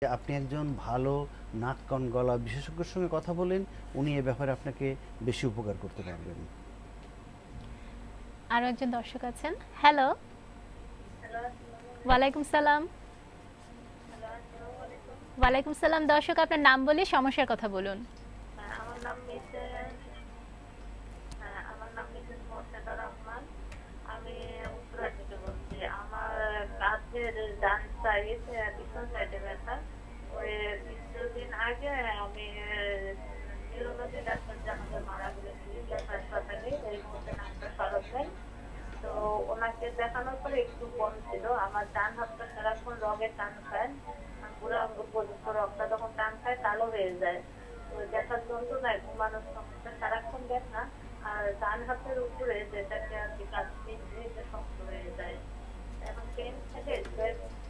যে আপনি একজন ভালো নাক কান গলা বিশেষজ্ঞের সঙ্গে কথা বলেন, উনি এ ব্যাপারে আপনাকে বেশি উপকার করতে পারবেন। আরো একজন দর্শক আছেন। হ্যালো। হ্যালো, আসসালামু আলাইকুম। ওয়ালাইকুম সালাম। হ্যালো, আসসালামু আলাইকুম। ওয়ালাইকুম সালাম। দর্শক আপনার নাম বলে সমস্যার কথা বলুন। আমার নাম মিসেস মোর্শেদা রহমান। আমি উত্তরা থেকে বলছি। আমার কাঁধের ডান সাইড পিছন সাইডে ব্যথা। ওই কিছুদিন আগে আমি নিউরোলজি ডাক্তার জানাতে মারা গেছি হাসপাতালে, এর মধ্যে নামটা সরব হয়। তো ওনাকে দেখানোর পরে একটু কম ছিল। আমার ডান হাতটা সারাক্ষণ রগে টান খায়, পুরো আঙ্গুল পর্যন্ত রক্তটা যখন টান খায় কালো হয়ে যায়। তো দেখার যন্ত্রণায় ঘুমানোর সমস্যা, সারাক্ষণ ব্যথা। আর ডান হাতের উপরে যেটাকে আর কি কাজ দিচ্ছে এটা শক্ত হয়ে যায়। এখন পেন থাকে,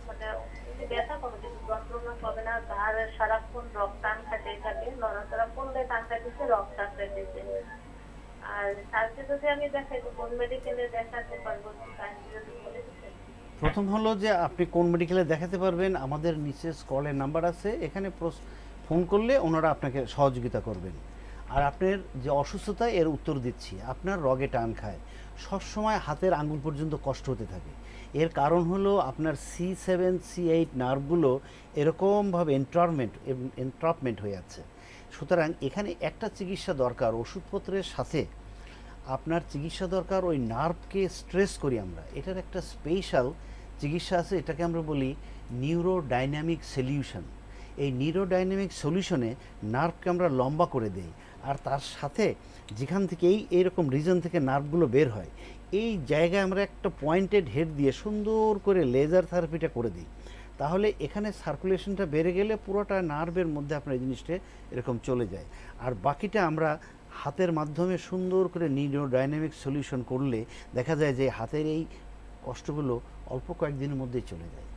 মানে এমনি ব্যথা কমে কিন্তু যন্ত্রণা কমে না। আর সারাক্ষণ রক্ত টান খাইতেই থাকে, নড়াচড়া করলে টান খাইতেছে, রক্ত টান খাইতেছে। আর স্যারকে যদি আমি দেখাই তো কোন মেডিকেলে দেখাতে পারবো, কাইন্ডলি যদি বলে দিতেন। প্রথম হলো যে আপনি কোন মেডিকেলে দেখাতে পারবেন, আমাদের নিচে স্কলের নাম্বার আছে, এখানে ফোন করলে ওনারা আপনাকে সহযোগিতা করবেন। আর আপনার যে অসুস্থতা এর উত্তর দিচ্ছি, আপনার রগে টান খায়, সবসময় হাতের আঙ্গুল পর্যন্ত কষ্ট হতে থাকে। এর কারণ হলো আপনার C7 C8 নার্ভগুলো এরকমভাবে এন্ট্রাপমেন্ট হয়ে যাচ্ছে। সুতরাং এখানে একটা চিকিৎসা দরকার, ওষুধপত্রের সাথে আপনার চিকিৎসা দরকার ওই নার্ভকে স্ট্রেস করি আমরা। এটার একটা স্পেশাল চিকিৎসা আছে, এটাকে আমরা বলি নিউরোডাইনামিক সলিউশন। এই নিউরোডাইনামিক সলিউশনে নার্ভকে আমরা লম্বা করে দেই, আর তার সাথে যেখান থেকে এইরকম রিজন থেকে নার্ভগুলো বের হয়, এই জায়গায় আমরা একটা পয়েন্টেড হেড দিয়ে সুন্দর করে লেজার থেরাপিটা করে দিই। তাহলে এখানে সার্কুলেশনটা বেড়ে গেলে পুরোটা নার্ভের মধ্যে আপনার এই জিনিসটা এরকম চলে যায়। আর বাকিটা আমরা হাতের মাধ্যমে সুন্দর করে নিউরোডাইনামিক সলিউশন করলে দেখা যায় যে হাতের এই কষ্টগুলো অল্প কয়েকদিনের মধ্যেই চলে যায়।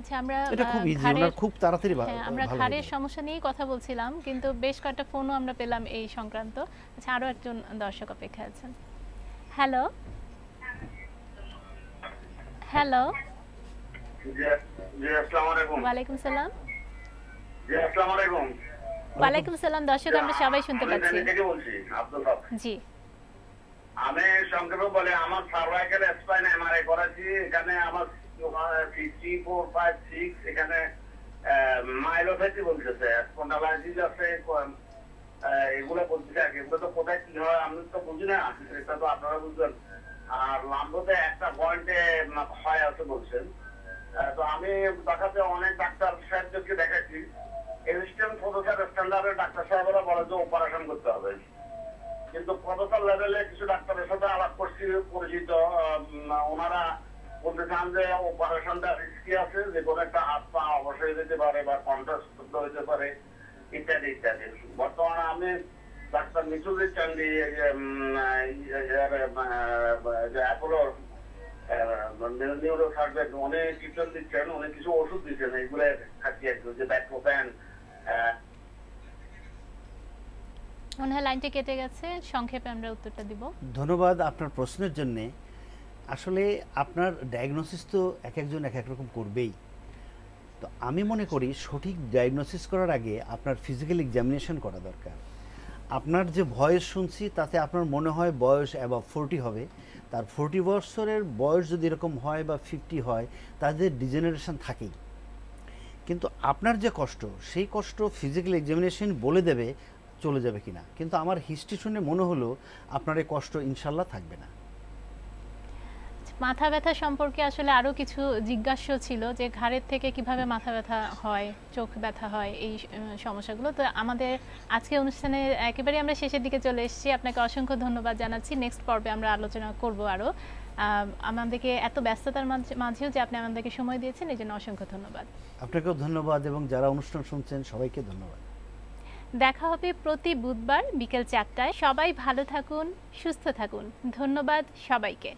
আচ্ছা, আমরা এটা খুব ইজি, ওনার খুব তাড়াতাড়ি ভালো আমরা হয়ে ঘাড়ের যাবে। সমস্যা নিয়েই কথা বলছিলাম, কিন্তু বেশ কয়েকটা ফোনও আমরা পেলাম এই সংক্রান্ত। আচ্ছা, আরো একজন দর্শক অপেক্ষায় আছেন। হ্যালো। হ্যালো। জি আসসালামু আলাইকুম। ওয়ালাইকুম সালাম। জি আসসালামু আলাইকুম। ওয়ালাইকুম সালাম। দর্শক আমরা সবাই শুনতে আমি পাচ্ছি। দিল্লি থেকে বলছি, আব্দুল হক। জি। আমি সংক্ষেপে বলে আমার সার্ভাইকেল স্পাইন এমআরআই করেছি। এখানে আমার 5456 এখানে মাইলোপ্যাথি বলতেছে, স্পন্ডালাইটিস আছে, এগুলো বলতেছে। এগুলো তো কোথায় কি হয় আমি তো বুঝি না, এটা তো আপনারা বুঝবেন। আর লাম্বোতে একটা পয়েন্টে হয় আছে বলছেন। তো আমি দেখাতে অনেক ডাক্তার সাহেবদেরকে দেখাচ্ছি। এসিস্ট্যান্ট প্রফেসর স্ট্যান্ডার্ডের ডাক্তার সাহেবরা বলে যে অপারেশন করতে হবে, কিন্তু প্রফেসর লেভেলে কিছু ডাক্তারের সাথে আলাপ করছি, পরিচিত, ওনারা বলতে চান যে অপারেশনটা রিস্কি আছে, যে কোনো একটা হাত পা অবশ্যই যেতে পারে বা কন্ট্রাস্ট করতে হতে পারে, ইত্যাদি ইত্যাদি। বর্তমানে আমি ডাক্তার মিঠুল চান্দি অ্যাপোলোর নিউরো সার্জন অনেক ট্রিটমেন্ট দিচ্ছেন, অনেক কিছু ওষুধ দিচ্ছেন, এগুলো খাচ্ছি একটু, যে ব্যাকপ্রোপ্যান। মনে হয় লাইনটি কেটে গেছে, সংক্ষেপে আমরা উত্তরটা দিব। ধন্যবাদ আপনার প্রশ্নের জন্যে। আসলে আপনার ডায়াগনোসিস তো এক একজন এক এক রকম করবেই। তো আমি মনে করি সঠিক ডায়াগনোসিস করার আগে আপনার ফিজিক্যাল এক্সামিনেশন করা দরকার। আপনার যে বয়স শুনছি তাতে আপনার মনে হয় বয়স অ্যাবাভ 40 হবে। তার 40 বছরের বয়স যদি এরকম হয় বা 50 হয়, তাদের ডিজেনারেশন থাকেই। কিন্তু আপনার যে কষ্ট, সেই কষ্ট ফিজিক্যাল এক্সামিনেশন বলে দেবে চলে যাবে কিনা। কিন্তু আমার হিস্ট্রি শুনে মনে হলো আপনার এই কষ্ট ইনশাল্লাহ থাকবে না। মাথা ব্যথা সম্পর্কে আসলে আরো কিছু জিজ্ঞাসা ছিল, যে ঘাড়ের থেকে কিভাবে মাথা ব্যথা হয়, চোখ ব্যথা হয়, এই সমস্যাগুলো। তো আমাদের আজকে অনুষ্ঠানে একেবারে আমরা শেষের দিকে চলে এসেছি। আপনাকে অসংখ্য ধন্যবাদ জানাচ্ছি। নেক্সট পর্বে আমরা আলোচনা করব আরো। আমাদেরকে এত ব্যস্ততার মাঝেও যে আপনি আমাদেরকে সময় দিয়েছেন, এই জন্য অসংখ্য ধন্যবাদ। আপনাকেও ধন্যবাদ, এবং যারা অনুষ্ঠান শুনছেন সবাইকে ধন্যবাদ। দেখা হবে প্রতি বুধবার বিকেল 4টায়। সবাই ভালো থাকুন, সুস্থ থাকুন। ধন্যবাদ সবাইকে।